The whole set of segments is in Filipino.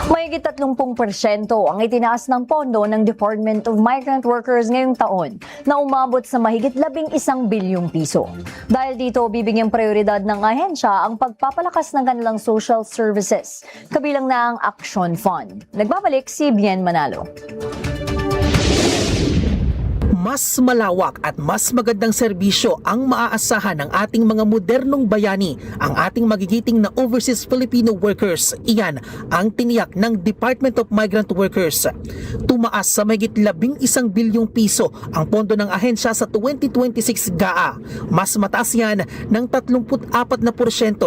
Mahigit 30% ang itinaas ng pondo ng Department of Migrant Workers ngayong taon na umabot sa mahigit 11 bilyong piso. Dahil dito, bibigyang prioridad ng ahensya ang pagpapalakas ng kanilang social services, kabilang na ang Action Fund. Nagbabalik si Bien Manalo. Mas malawak at mas magandang serbisyo ang maaasahan ng ating mga modernong bayani, ang ating magigiting na overseas Filipino workers. Iyan ang tiniyak ng Department of Migrant Workers. Tumaas sa mahigit 11 bilyong piso ang pondo ng ahensya sa 2026 GAA. Mas mataas yan ng 34%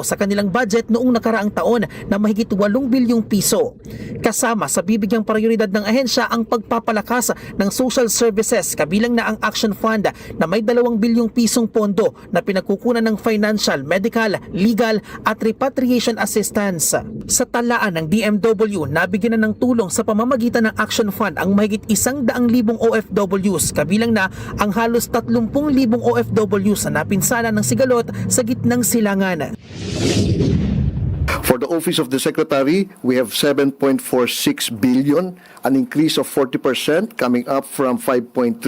sa kanilang budget noong nakaraang taon na mahigit 8 bilyong piso. Kasama sa bibigyang prioridad ng ahensya ang pagpapalakas ng social services, kabilang na ang Action Fund na may 2 bilyong pisong pondo na pinagkukunan ng financial, medical, legal at repatriation assistance. Sa talaan ng DMW, nabigyan na ng tulong sa pamamagitan ng Action Fund ang mahigit 100,000 OFWs, kabilang na ang halos 30,000 OFWs na napinsala ng sigalot sa gitnang silangan. For the Office of the Secretary, we have 7.46 billion, an increase of 40% coming up from 5.3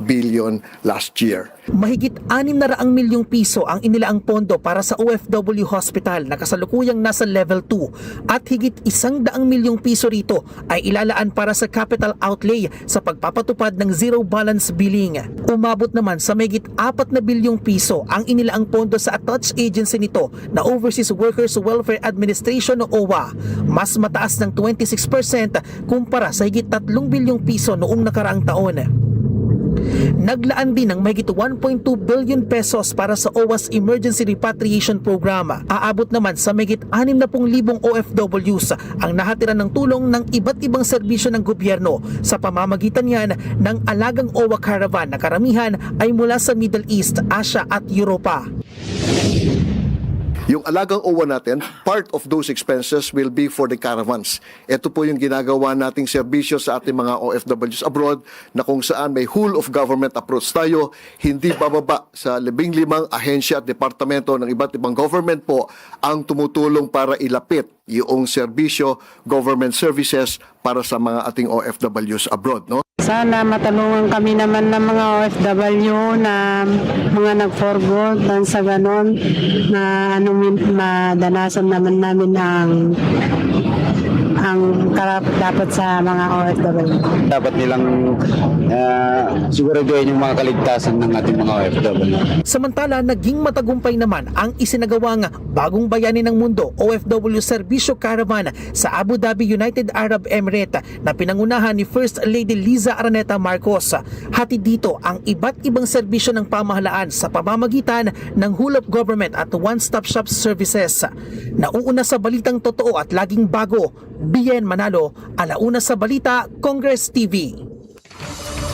billion last year. Mahigit 600 milyong piso ang inilaang pondo para sa OFW Hospital na kasalukuyang nasa level 2 at higit 100 milyong piso rito ay ilalaan para sa capital outlay sa pagpapatupad ng zero balance billing. Umabot naman sa mahigit 4 bilyong piso ang inilaang pondo sa attached agency nito na Overseas Workers Welfare Administration o OWA, mas mataas ng 26% kumpara sa higit 3 bilyong piso noong nakaraang taon. Naglaan din ng mahigit 1.2 billion pesos para sa OWA's Emergency Repatriation Program. Aabot naman sa mahigit 60,000 OFWs ang nahatiran ng tulong ng iba't ibang serbisyo ng gobyerno sa pamamagitan yan ng Alagang OWA Caravan na karamihan ay mula sa Middle East, Asia at Europa. Yung alagang OWA natin, part of those expenses will be for the caravans. Ito po yung ginagawa nating serbisyo sa ating mga OFWs abroad na kung saan may whole of government approach tayo, hindi bababa sa 15 ahensya at departamento ng iba't ibang government po ang tumutulong para ilapit yung serbisyo, government services para sa mga ating OFWs abroad, no? Sana matulungan kami naman ng mga OFW na mga nag-forgood dan sa ganon na madanasan naman namin ang karapat dapat sa mga OFW. Dapat nilang siguraduhin yung mga kaligtasan ng ating mga OFW. Samantala, naging matagumpay naman ang isinagawang Bagong Bayani ng Mundo OFW Serbisyo Caravan sa Abu Dhabi, United Arab Emirates na pinangunahan ni First Lady Liza Araneta Marcos. Hatid dito ang iba't ibang serbisyo ng pamahalaan sa pamamagitan ng whole of government at one-stop shop services. Nauuna sa balitang totoo at laging bago, Bien Manalo, Alauna sa Balita, Congress TV.